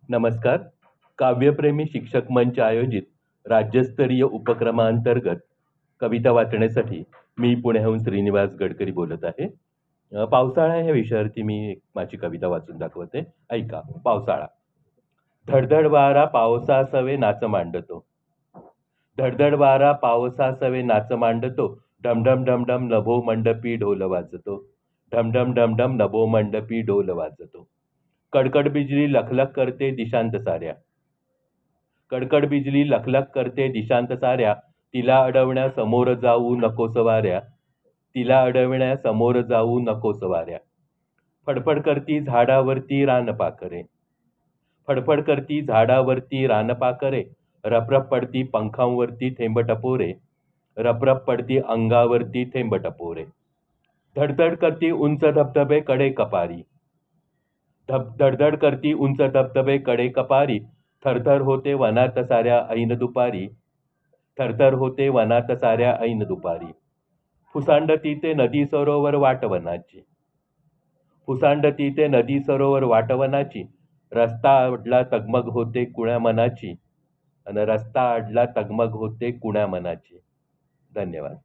नमस्कार. काव्यप्रेमी शिक्षक मंच आयोजित राज्यस्तरीय उपक्रमांतर्गत कविता वाचण्यासाठी मी पुण्याहून श्रीनिवास गडकरी बोलत आहे. पावसाळा या विषयावरती मी माझी कविता वाचून दाखवते. ऐका. पावसाळा. धडधड वारा पावसासवे नाच मांडतो. धडधड वारा पावसासवे नाच मांडतो. ढमढम ढमढम नभो मंडपी ढोल वाजतो. ढमढम ढमढम नभो मंडपी ढोल वाजतो. कडकड बिजली लखलख करते दिशांत साऱ्या. कडकड बिजली लखलख करते दिशांत साऱ्या. तिला अडवण्या समोर जाऊ नकोस वाऱ्या. तिला अडवण्या समोर जाऊ नकोस वाऱ्या. फडफड करती झाडावरती रानपाखरे. फडफड करती झाडावरती रानपाखरे. रपरप पडती पंखांवरती थेंब टपोरे. रपरप पडती अंगावरती थेंब टपोरे. धडधड करती उंच धबधबे कडे कपारी. धडधड करती उंच धबधबे कडे कपारी. थरथर होते वनात साऱ्या ऐन दुपारी. थरथर होते वनात साऱ्या ऐन दुपारी. फुसांडती ते नदी सरोवर वाटवनाची. फुसांडती ते नदी सरोवर वाटवनाची. रस्ता अडला तगमग होते कुण्या मनाची. आणि रस्ता अडला तगमग होते कुण्या मनाची. धन्यवाद.